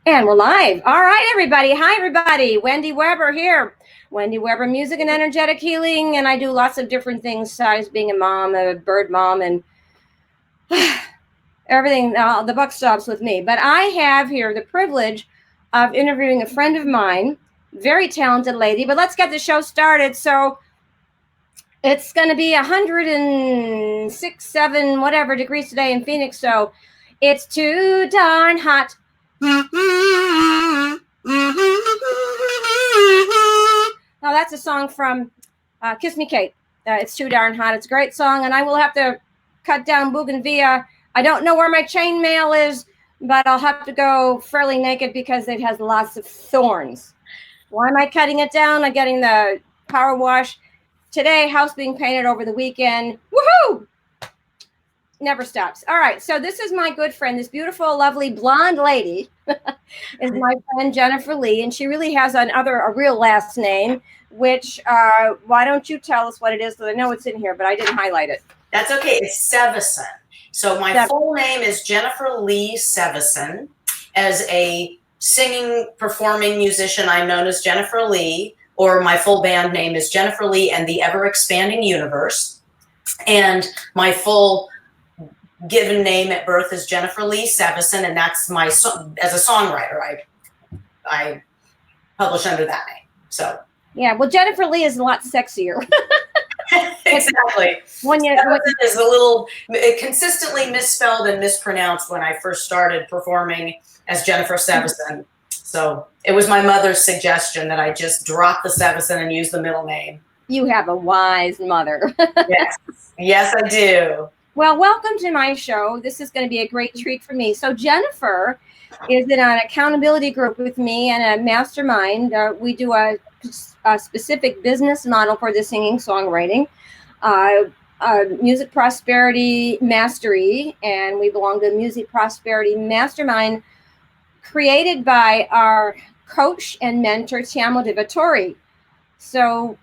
And we're live. All right, everybody. Hi, everybody. Wendy Weber here. Wendy Weber, music and energetic healing. And I do lots of different things besides being a mom, a bird mom, and everything. The buck stops with me. But I have here the privilege of interviewing a friend of mine, very talented lady. But let's get the show started. So it's going to be 106, 7, whatever degrees today in Phoenix. So it's too darn hot. Now that's a song from Kiss Me Kate. It's too darn hot. It's a great song, and I will have to cut down Bougainvillea. I don't know where my chainmail is, but I'll have to go fairly naked because it has lots of thorns. Why am I cutting it down? I'm getting the power wash today. House being painted over the weekend. Woohoo! Never stops. All right, so this is my good friend, this beautiful, lovely blonde lady is my friend Jennifer Lee, and she really has a real last name, which why don't you tell us what it is? Because I know it's in here, but I didn't highlight it. That's okay. It's Sevison. So my full name is Jennifer Lee Sevison. As a singing, performing musician, I'm known as Jennifer Lee, or my full band name is Jennifer Lee and the Ever Expanding Universe. And my full given name at birth is Jennifer Lee Sevison, and that's my as a songwriter. I publish under that name. So yeah, well, Jennifer Lee is a lot sexier. Exactly. When is a little consistently misspelled and mispronounced when I first started performing as Jennifer Sevison. So it was my mother's suggestion that I just drop the Sevison and use the middle name. You have a wise mother. Yes, I do. Well, welcome to my show. This is going to be a great treat for me. So Jennifer is in an accountability group with me and a mastermind. We do a specific business model for the singing songwriting, music prosperity mastery, and we belong to the music prosperity mastermind created by our coach and mentor Tiamo De Vittori. So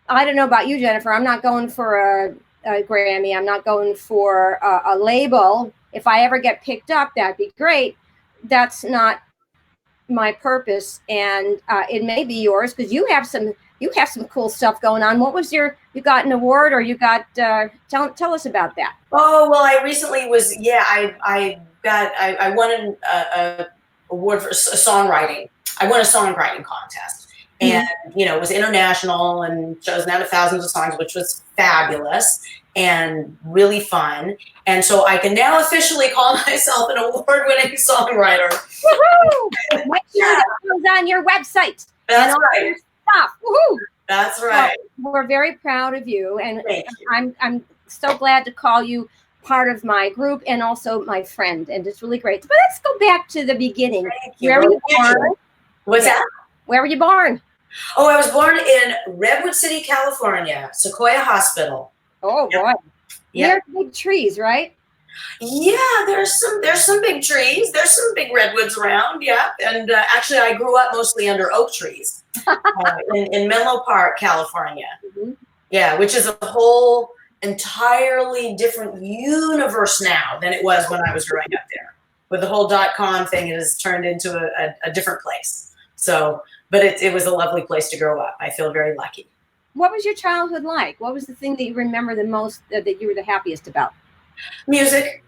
I don't know about you, Jennifer. I'm not going for a Grammy. I'm not going for a label. If I ever get picked up, that'd be great. That's not my purpose, and it may be yours because you have some cool stuff going on. What was you got an award, or you got tell us about that? Oh, well, I recently was I won an award for songwriting. I won a songwriting contest, and it was international and chosen out of thousands of songs, which was fabulous and really fun. And so I can now officially call myself an award-winning songwriter. Woohoo! Make sure that goes on your website. That's right. Stuff. Woohoo! That's right. So we're very proud of you, and I'm so glad to call you part of my group and also my friend, and it's really great. But let's go back to the beginning. Where were you born? What's that? Where were you born? Oh, I was born in Redwood City, California, Sequoia Hospital. Oh boy. Yep. There's big trees, right? Yeah, there's some big trees. There's some big redwoods around. Yeah, and actually, I grew up mostly under oak trees in Menlo Park, California. Yeah, which is a whole entirely different universe now than it was when I was growing up there. With the whole .com thing, it has turned into a different place. So, but it was a lovely place to grow up. I feel very lucky. What was your childhood like? What was the thing that you remember the most, that you were the happiest about? Music.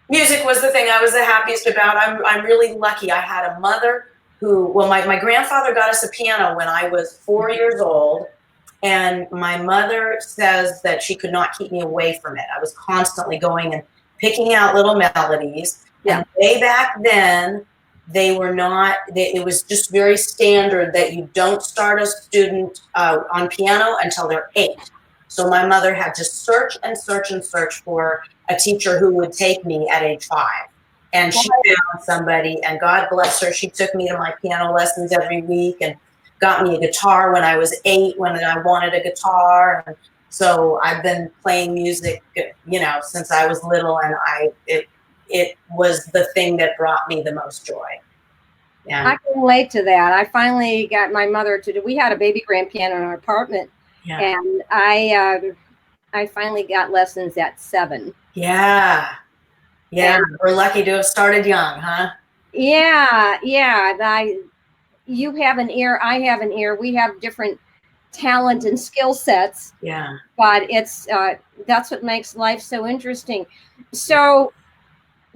Music was the thing I was the happiest about. I'm really lucky. I had a mother who, well, my grandfather got us a piano when I was 4 years old, and my mother says that she could not keep me away from it. I was constantly going and picking out little melodies. Yeah. And way back then, they were not, it was just very standard that you don't start a student on piano until they're 8. So my mother had to search and search and search for a teacher who would take me at age 5. And she found somebody, and God bless her, she took me to my piano lessons every week and got me a guitar when I was 8, when I wanted a guitar. And so I've been playing music, since I was little, and it was the thing that brought me the most joy. Yeah. I can relate to that. I finally got my mother to do, we had a baby grand piano in our apartment. Yeah. And I finally got lessons at 7. Yeah. Yeah. And we're lucky to have started young, huh? Yeah, yeah. You have an ear, I have an ear. We have different talent and skill sets, Yeah. but it's that's what makes life so interesting. So,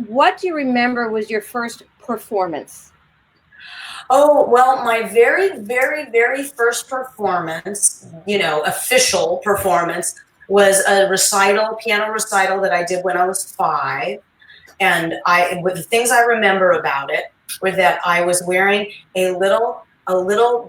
what do you remember was your first performance? Oh, well, my very, very, very first performance, official performance, was a recital, piano recital that I did when I was 5. And with the things I remember about it were that I was wearing a little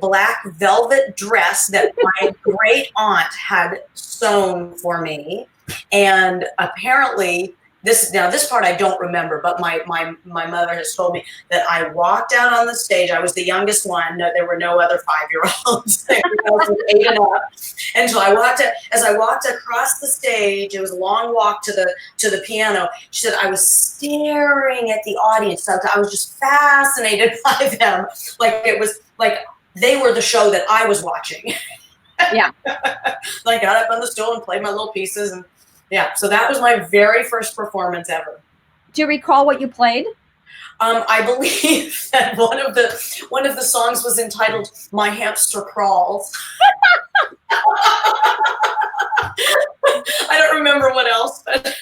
black velvet dress that my great aunt had sewn for me. And apparently this part I don't remember, but my mother has told me that I walked out on the stage. I was the youngest one. No, there were no other 5-year-olds. Everyone else was 8 and up. And so as I walked across the stage, it was a long walk to the piano. She said I was staring at the audience. I was just fascinated by them. Like it was like they were the show that I was watching. Yeah. I got up on the stool and played my little pieces, and yeah, so that was my very first performance ever. Do you recall what you played? I believe that one of the songs was entitled "My Hamster Crawls." I don't remember what else, but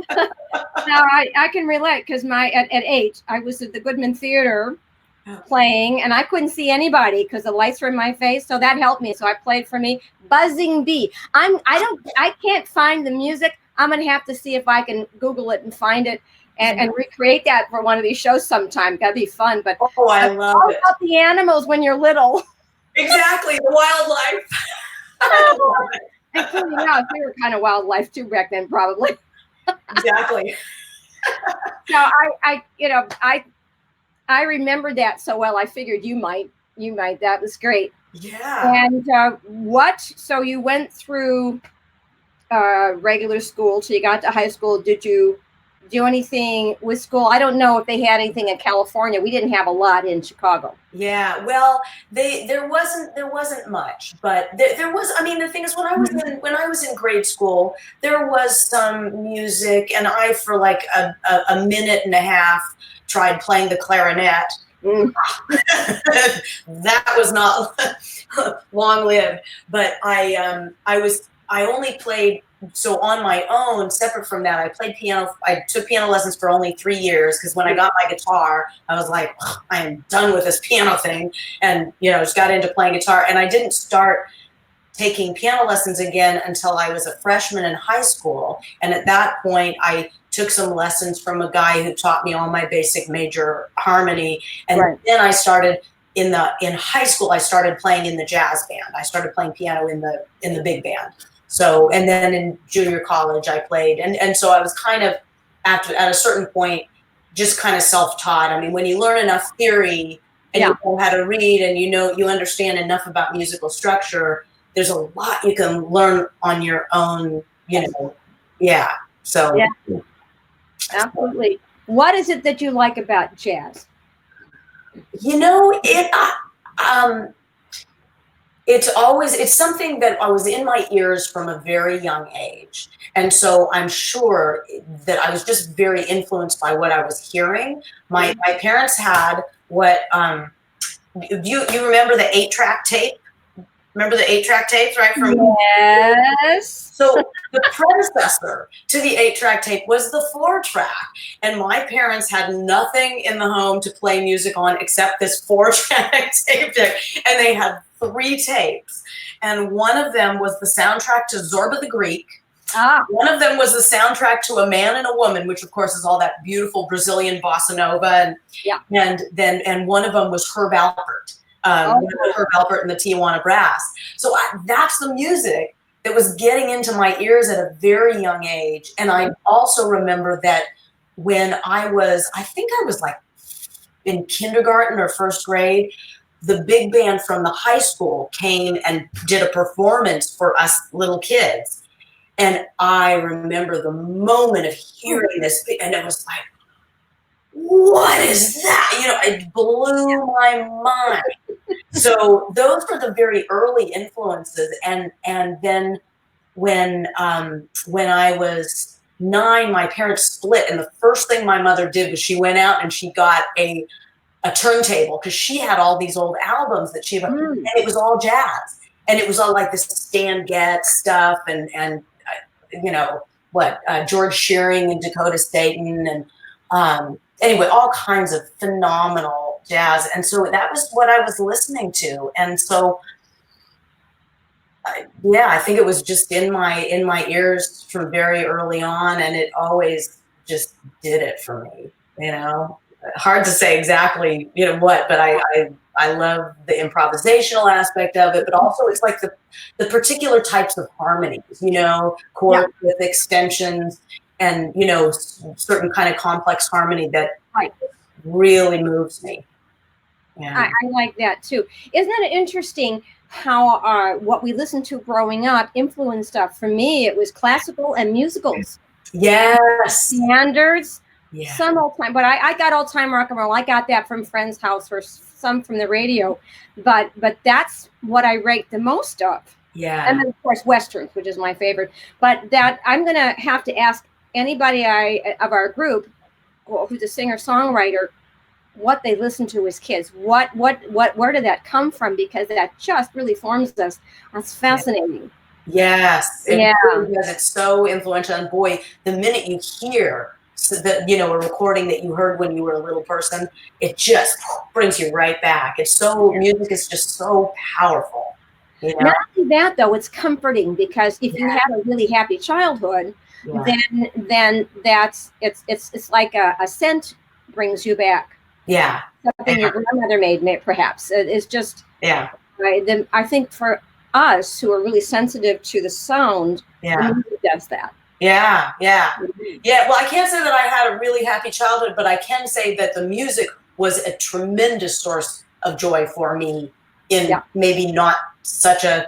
Now I can relate because at 8 I was at the Goodman Theater playing, and I couldn't see anybody because the lights were in my face. So that helped me. So I played for me Buzzing Bee. I can't find the music. I'm gonna have to see if I can Google it and find it and recreate that for one of these shows sometime. That'd be fun. But oh, I love all it. about the animals when you're little. Exactly, the wildlife. I love it. Including us, we were kind of wildlife too back then, probably. Exactly. So I remember that so well. I figured you might. That was great. Yeah. And so you went through regular school till you got to high school. Did you do anything with school? I don't know if they had anything in California. We didn't have a lot in Chicago. Yeah, well, there wasn't much, but there was. I mean, the thing is, when I was in grade school, there was some music, and I for like a minute and a half tried playing the clarinet. Mm. That was not long lived, but I only played. So on my own, separate from that, I played piano. I took piano lessons for only 3 years because when I got my guitar, I was like, I am done with this piano thing, and just got into playing guitar. And I didn't start taking piano lessons again until I was a freshman in high school. And at that point, I took some lessons from a guy who taught me all my basic major harmony, and Right. then I started in high school. I started playing in the jazz band. I started playing piano in the big band. So, and then in junior college, I played, and so I was kind of at a certain point just kind of self-taught. I mean, when you learn enough theory and Yeah. you know how to read, and you understand enough about musical structure, there's a lot you can learn on your own. Yeah. So Yeah. Absolutely. What is it that you like about jazz? it. It's something that I was in my ears from a very young age. And so I'm sure that I was just very influenced by what I was hearing. My parents had what, you remember the 8-track tape? Remember the 8-track tapes, right? Yes. So the predecessor to the 8-track tape was the 4-track. And my parents had nothing in the home to play music on except this 4-track tape deck. And they had 3 tapes. And one of them was the soundtrack to Zorba the Greek. One of them was the soundtrack to A Man and a Woman, which of course is all that beautiful Brazilian bossa nova. And one of them was Herb Alpert. Herb Alpert and the Tijuana Brass. So that's the music that was getting into my ears at a very young age. And I also remember that when I think I was like in kindergarten or first grade, the big band from the high school came and did a performance for us little kids. And I remember the moment of hearing this, and it was like, what is that? It blew my mind. So those were the very early influences. And then when I was 9, my parents split, and the first thing my mother did was she went out and she got a turntable, because she had all these old albums that she, and it was all jazz, and it was all like this Stan Getz stuff, and you know what, George Shearing and Dakota Staten, and anyway, all kinds of phenomenal jazz, and so that was what I was listening to, and so yeah, I think it was just in my ears from very early on, and it always just did it for me. You know, hard to say exactly, you know what, but I love the improvisational aspect of it, but also it's like the particular types of harmonies, you know, chords with extensions, and you know, certain kind of complex harmony that really moves me. Yeah. I like that too. Isn't it interesting how what we listened to growing up influenced stuff? For me, it was classical and musicals. Yes. Standards. Yeah. Some old time, but I got old time rock and roll. I got that from friends' house, or some from the radio. But that's what I rate the most of. Yeah. And then of course westerns, which is my favorite. But that I'm gonna have to ask anybody of our group who's a singer-songwriter what they listened to as kids. Where did that come from? Because that just really forms us. That's fascinating. Yes. It really does. It's so influential. And boy, the minute you hear you know, a recording that you heard when you were a little person, it just brings you right back. It's so, music is just so powerful. You know? Not only that though, it's comforting, because if you had a really happy childhood, then that's it's like a scent brings you back. Yeah. Something your grandmother made, perhaps. It's just I think for us who are really sensitive to the sound, the music does that. Yeah. Well, I can't say that I had a really happy childhood, but I can say that the music was a tremendous source of joy for me in maybe not such a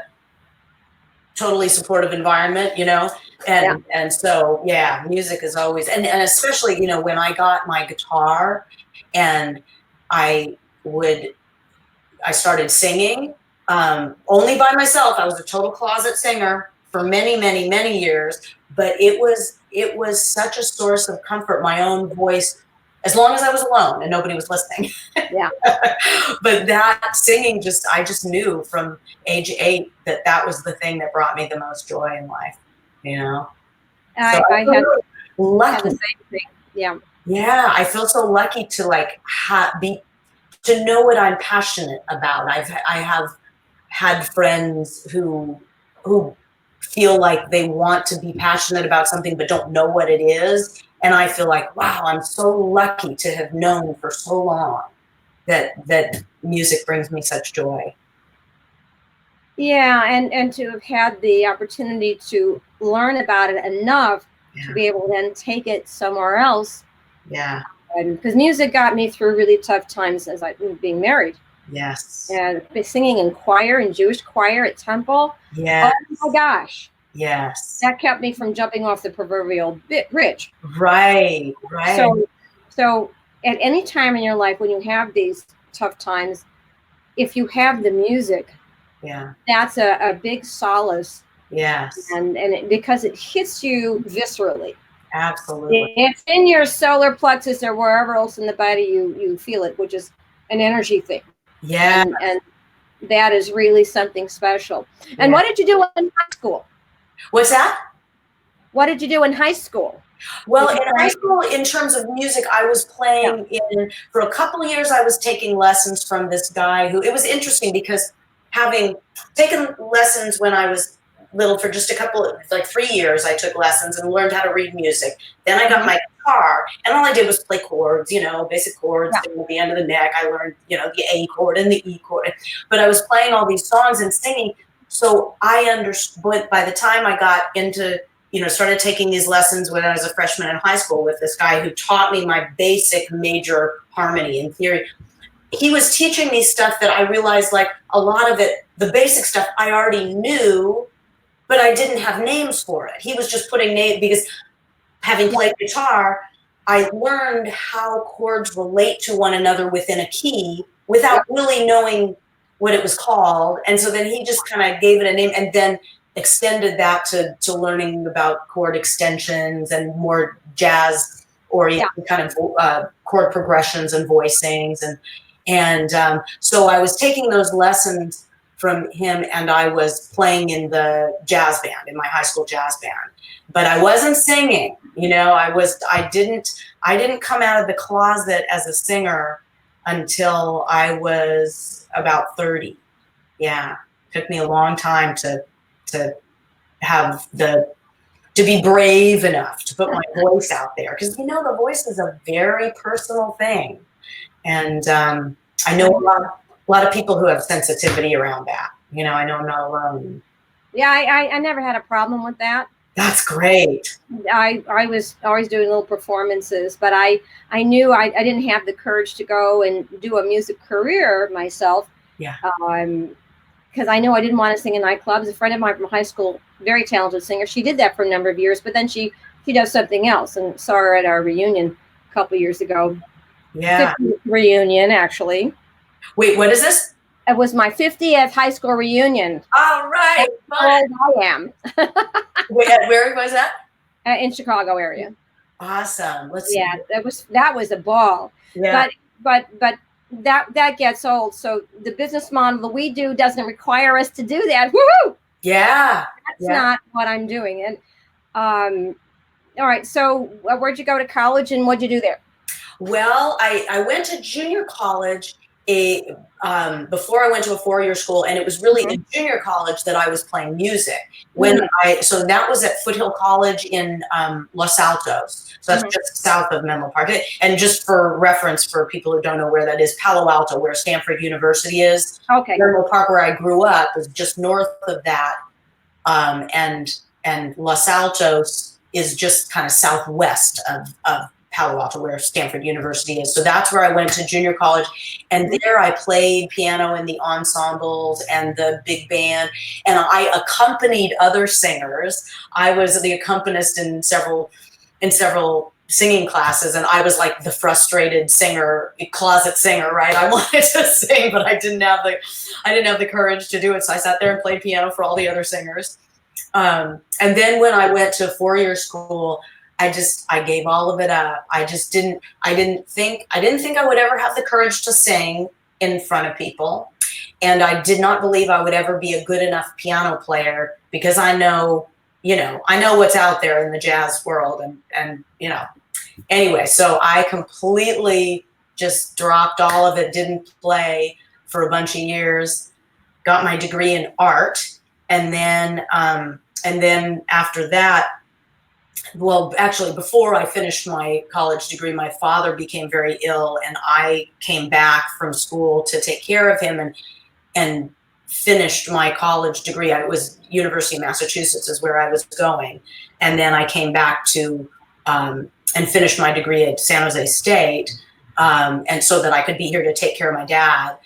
totally supportive environment, you know? And so, music is always, and especially, you know, when I got my guitar and I started singing, only by myself. I was a total closet singer for many years, but it was such a source of comfort, my own voice, as long as I was alone and nobody was listening. Yeah. But that singing, I just knew from age 8 that was the thing that brought me the most joy in life, you know? I had the same thing. Yeah. Yeah, I feel so lucky to like to know what I'm passionate about. I have had friends who feel like they want to be passionate about something but don't know what it is, and I feel like, wow, I'm so lucky to have known for so long that music brings me such joy. Yeah, and to have had the opportunity to learn about it enough to be able to then take it somewhere else. Yeah. Because music got me through really tough times as I was being married. Yes. And singing in choir, in Jewish choir at temple. Yes. Oh my gosh. Yes. That kept me from jumping off the proverbial bridge. Right. So at any time in your life when you have these tough times, if you have the music, that's a big solace. Yes. And because it hits you viscerally. Absolutely. It's in your solar plexus or wherever else in the body you feel it, which is an energy thing. Yeah. And that is really something special. And what did you do in high school? What's that? What did you do in high school? Well, in high school, in terms of music, I was playing for a couple of years, I was taking lessons from this guy it was interesting because having taken lessons when I was little for just like 3 years, I took lessons and learned how to read music. Then I got my guitar, and all I did was play chords, you know, basic chords. At the end of the neck, I learned, you know, the A chord and the E chord. But I was playing all these songs and singing. So I understood, by the time I got into, you know, started taking these lessons when I was a freshman in high school with this guy who taught me my basic major harmony and theory. He was teaching me stuff that I realized, like, a lot of it, the basic stuff I already knew, but I didn't have names for it. He was just putting names, because having played guitar, I learned how chords relate to one another within a key without really knowing what it was called. And so then he just kind of gave it a name. And then extended that to learning about chord extensions and more jazz oriented kind of chord progressions and voicings, and so I was taking those lessons from him, and I was playing in the jazz band, in my high school jazz band, but I wasn't singing. I didn't come out of the closet as a singer until I was about 30. Yeah, it took me a long time to be brave enough to put my voice out there, because the voice is a very personal thing, and I know a lot of people who have sensitivity around that. I know I'm not alone. Yeah, I never had a problem with that. That's great. I was always doing little performances, but I knew I didn't have the courage to go and do a music career myself. Yeah. Because I knew I didn't want to sing in nightclubs. A friend of mine from high school, very talented singer, she did that for a number of years, but then she does something else, and saw her at our reunion a couple of years ago. Yeah. 50th reunion, actually. Wait, what is this? It was my 50th high school reunion. All right. How old I am. Where was that? In Chicago area. Awesome. Yeah, that was a ball. Yeah. But that gets old. So the business model that we do doesn't require us to do that. Woohoo! Yeah. That's not what I'm doing. And all right. So where'd you go to college, and what'd you do there? Well, I went to junior college before I went to a 4-year school, and it was really in junior college that I was playing music. So that was at Foothill College in Los Altos. So that's just south of Menlo Park. And just for reference, for people who don't know where that is, Palo Alto, where Stanford University is. Okay. Menlo Park, where I grew up, is just north of that, and Los Altos is just kind of southwest of Palo Alto, where Stanford University is. So that's where I went to junior college. And there I played piano in the ensembles and the big band. And I accompanied other singers. I was the accompanist in several singing classes. And I was like the frustrated singer, closet singer, right? I wanted to sing, but I didn't have the courage to do it. So I sat there and played piano for all the other singers. And then when I went to 4-year school, I gave all of it up. I didn't think I would ever have the courage to sing in front of people. And I did not believe I would ever be a good enough piano player, because I know what's out there in the jazz world, and anyway, so I completely just dropped all of it, didn't play for a bunch of years, got my degree in art, and then after that, well, actually, before I finished my college degree, my father became very ill, and I came back from school to take care of him and finished my college degree. It was University of Massachusetts is where I was going. And then I came back to and finished my degree at San Jose State, and so that I could be here to take care of my dad.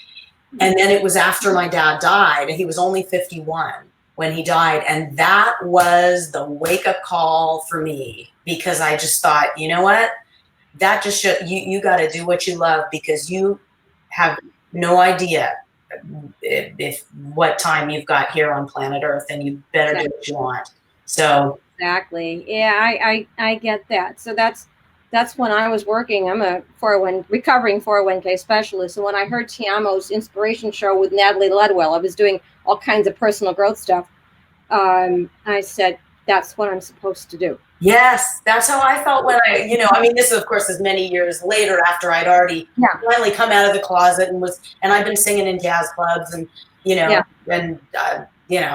And then it was after my dad died, and he was only 51. When he died, and that was the wake-up call for me, because I just thought, you know what, that just should, you got to do what you love, because you have no idea if what time you've got here on planet Earth, and you better do what you want. So exactly, yeah, I get that. So that's when I was working. I'm a recovering 401k specialist, and when I heard Tiamo's inspiration show with Natalie Ledwell, I was doing all kinds of personal growth stuff. I said, that's what I'm supposed to do. Yes, that's how I felt when this of course is many years later, after I'd already finally come out of the closet and I've been singing in jazz clubs and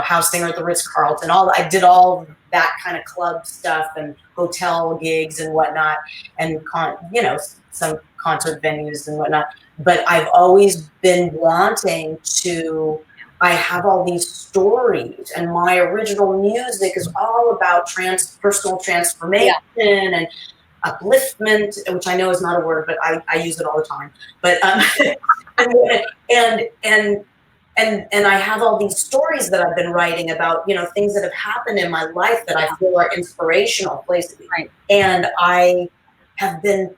house singer at the Ritz-Carlton. I did all that kind of club stuff and hotel gigs and whatnot, and some concert venues and whatnot. But I've always been wanting to. I have all these stories, and my original music is all about personal transformation and upliftment, which I know is not a word, but I use it all the time. But and I have all these stories that I've been writing about, things that have happened in my life that I feel are inspirational places. Right. And I have been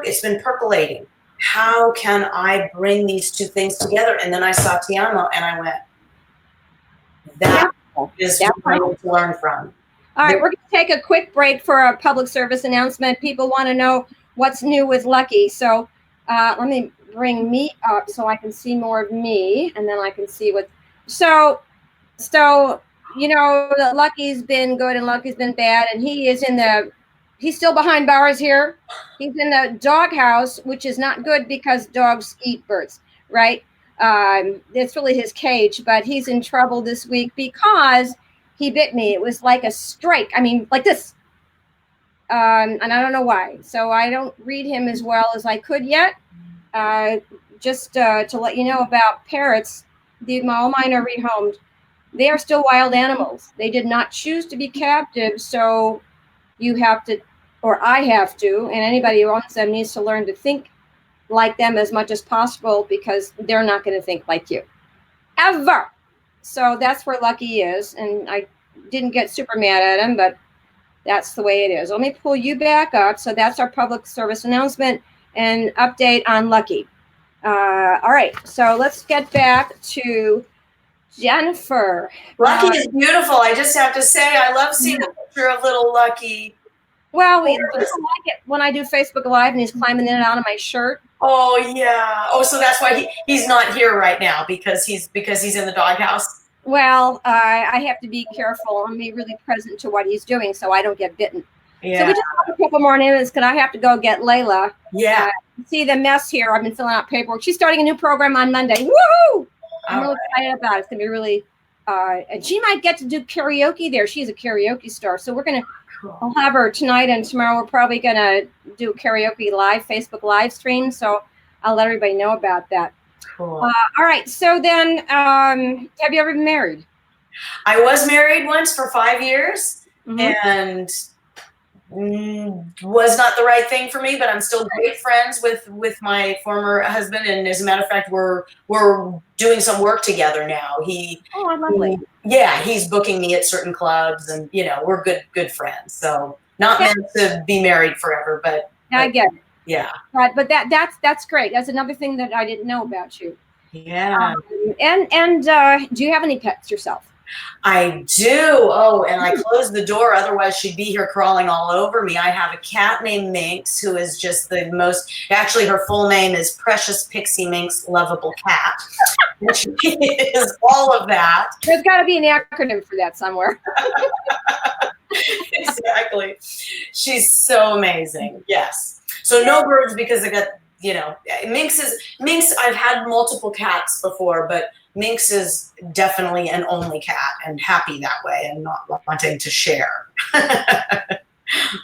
it's been percolating. How can I bring these two things together? And then I saw Tiamo, and I went, is who I need to learn from. All right, we're going to take a quick break for a public service announcement. People want to know what's new with Lucky. So let me bring me up so I can see more of me, and then I can see what. So you know, Lucky's been good and Lucky's been bad, and he's still behind bars here. He's in the doghouse, which is not good because dogs eat birds, right? It's really his cage, but he's in trouble this week because he bit me. It was like a strike. I mean, like this. And I don't know why. So I don't read him as well as I could yet. Just to let you know about parrots, all mine are rehomed. They are still wild animals. They did not choose to be captive. So you have to, or I have to, and anybody who owns them needs to learn to think like them as much as possible because they're not going to think like you. Ever. So that's where Lucky is. And I didn't get super mad at him, but that's the way it is. Let me pull you back up. So that's our public service announcement and update on Lucky. All right. So let's get back to Jennifer. Lucky is beautiful. I just have to say, I love seeing a picture of little Lucky. Well, we like it when I do Facebook Live and he's climbing in and out of my shirt. Oh yeah. Oh, so that's why he's not here right now because he's in the doghouse. Well, I have to be careful and be really present to what he's doing so I don't get bitten. Yeah. So we just have a couple more minutes because I have to go get Layla. Yeah. See the mess here. I've been filling out paperwork. She's starting a new program on Monday. Woohoo! I'm really excited about it. It's gonna be really. And she might get to do karaoke there. She's a karaoke star, so we're gonna. I'll have her tonight and tomorrow. We're probably gonna do karaoke live, Facebook live stream. So I'll let everybody know about that. Cool. All right. So then, have you ever been married? I was married once for 5 years, and was not the right thing for me. But I'm still great friends with my former husband, and as a matter of fact, we're doing some work together now. Lovely. Yeah, he's booking me at certain clubs, and we're good friends. So not meant to be married forever, but I get it. Yeah. But that's great. That's another thing that I didn't know about you. Yeah. And do you have any pets yourself? I do. Oh, and I closed the door. Otherwise, she'd be here crawling all over me. I have a cat named Minx, who is just the most. Actually, her full name is Precious Pixie Minx Lovable Cat. Which is all of that. There's got to be an acronym for that somewhere. Exactly. She's so amazing. Yes. So no birds because I got, Minx. I've had multiple cats before, but Minx is definitely an only cat and happy that way and not wanting to share.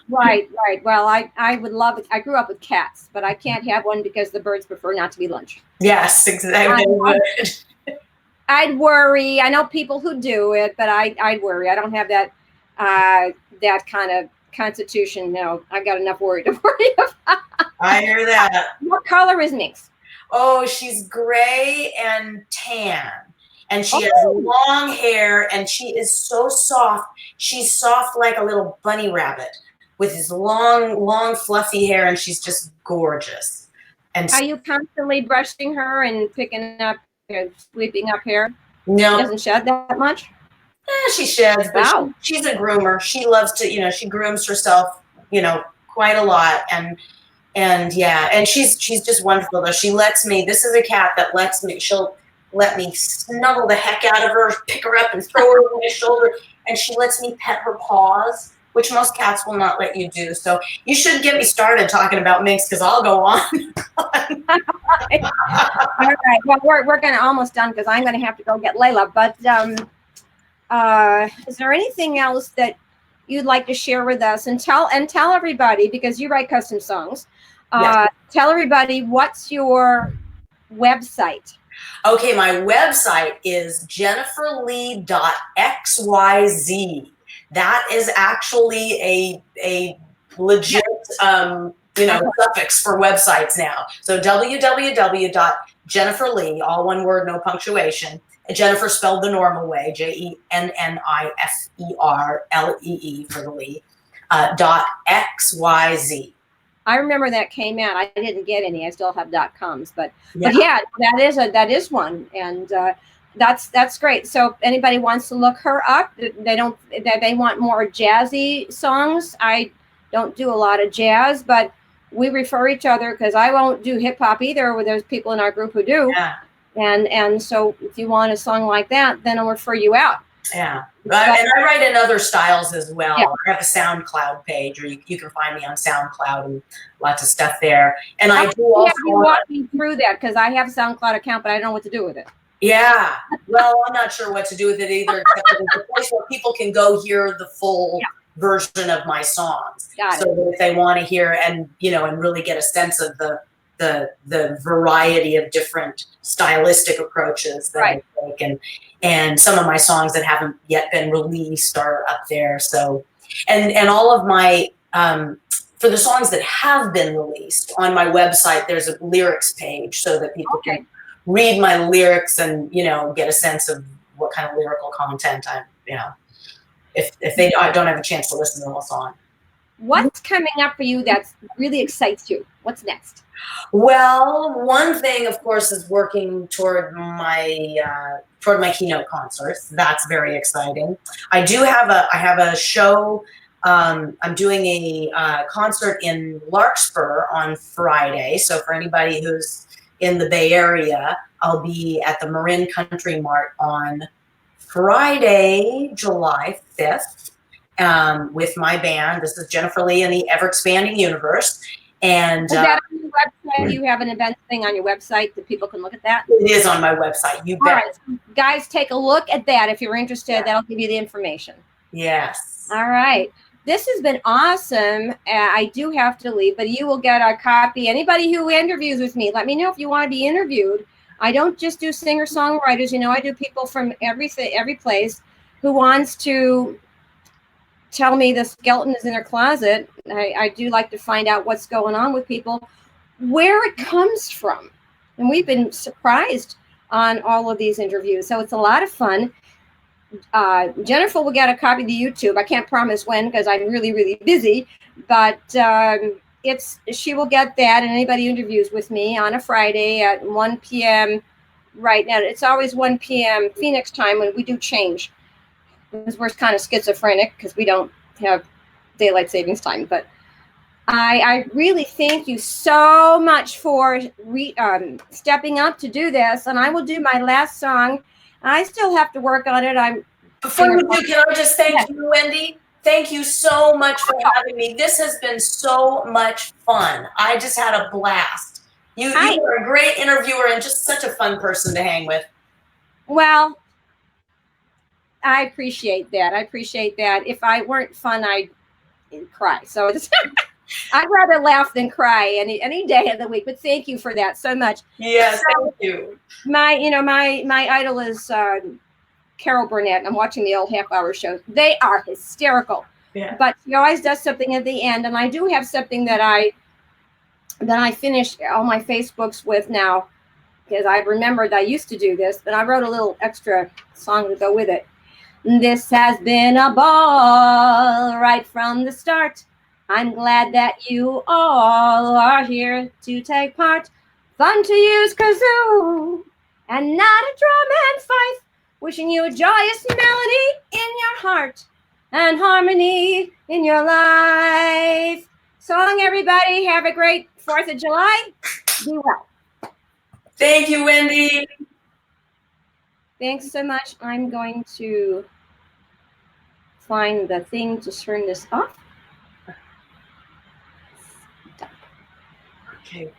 Right. Well, I would love it. I grew up with cats, but I can't have one because the birds prefer not to be lunch. Yes, exactly. I'd worry. I know people who do it, but I'd worry. I don't have that kind of constitution. No, I've got enough worry to worry about. I hear that. What color is Minx? Oh, she's gray and tan. And she has long hair, and she is so soft. She's soft like a little bunny rabbit with his long, fluffy hair, and she's just gorgeous. And are you constantly brushing her and picking up, sweeping up hair? No. She doesn't shed that much? She sheds, but she's a groomer. She loves to, she grooms herself, quite a lot. And she's just wonderful though. She lets me, this is a cat that lets me, she'll let me snuggle the heck out of her, pick her up and throw her over my shoulder. And she lets me pet her paws, which most cats will not let you do. So you should get me started talking about Minx because I'll go on. All right. Well, we're going to almost done because I'm going to have to go get Layla. But is there anything else that you'd like to share with us and tell everybody, because you write custom songs, yes. Tell everybody what's your website. Okay, my website is jenniferlee.xyz. That is actually a legit suffix for websites now. So www.jenniferlee, all one word, no punctuation. Jennifer spelled the normal way, JENNIFERLEE for the Lee, .xyz. I remember that came out. I didn't get any. I still have .coms, but yeah, that is one. And That's great. So if anybody wants to look her up, they want more jazzy songs. I don't do a lot of jazz, but we refer each other because I won't do hip hop either. Where there's people in our group who do, Yeah. and so if you want a song like that, then I'll refer you out. Yeah. And I write in other styles as well. Yeah. I have a SoundCloud page, or you can find me on SoundCloud and lots of stuff there. And I do also have you walk me through that, because I have a SoundCloud account, but I don't know what to do with it. Yeah. Well, I'm not sure what to do with it either, except that it's a place where people can go hear the full version of my songs. Got so it. that if they want to hear and really get a sense of the variety of different stylistic approaches that I take, and some of my songs that haven't yet been released are up there. So, and all of my for the songs that have been released on my website, there's a lyrics page so that people can read my lyrics and get a sense of what kind of lyrical content I'm if they don't have a chance to listen to the whole song. What's coming up for you that really excites you? What's next? Well, one thing, of course, is working toward my keynote concerts. That's very exciting. I have a show. I'm doing a concert in Larkspur on Friday. So for anybody who's in the Bay Area, I'll be at the Marin Country Mart on Friday, July 5th, with my band. This is Jennifer Lee and the Ever Expanding Universe. And is that on your website? Do you have an event thing on your website that people can look at that? It is on my website. You bet. All right, so guys, take a look at that if you're interested. Yeah. That'll give you the information. Yes. All right. This has been awesome. I do have to leave, but you will get a copy. Anybody who interviews with me, let me know if you want to be interviewed. I don't just do singer-songwriters. I do people from every place who wants to tell me the skeleton is in their closet. I do like to find out what's going on with people, where it comes from. And we've been surprised on all of these interviews. So it's a lot of fun. Jennifer will get a copy of the YouTube. I can't promise when because I'm really, really busy, but she will get that, and anybody who interviews with me on a Friday at 1 p.m. Right now, it's always 1 p.m. Phoenix time when we do change, because we're kind of schizophrenic because we don't have daylight savings time. But I really thank you so much for stepping up to do this, and I will do my last song. I still have to work on it. Before you do, can I just thank you, Wendy? Thank you so much for having me. This has been so much fun. I just had a blast. You are a great interviewer and just such a fun person to hang with. Well, I appreciate that. If I weren't fun, I'd cry. So I'd rather laugh than cry any day of the week. But thank you for that so much. Yes, thank you. My idol is Carol Burnett. I'm watching the old half-hour shows. They are hysterical. Yeah. But she always does something at the end, and I do have something that I finish all my Facebooks with now, because I remembered I used to do this, but I wrote a little extra song to go with it. This has been a ball right from the start. I'm glad that you all are here to take part. Fun to use kazoo and not a drum and fife. Wishing you a joyous melody in your heart and harmony in your life. Song, everybody. Have a great 4th of July. Be well. Thank you, Wendy. Thanks so much. I'm going to find the thing to turn this off. Okay.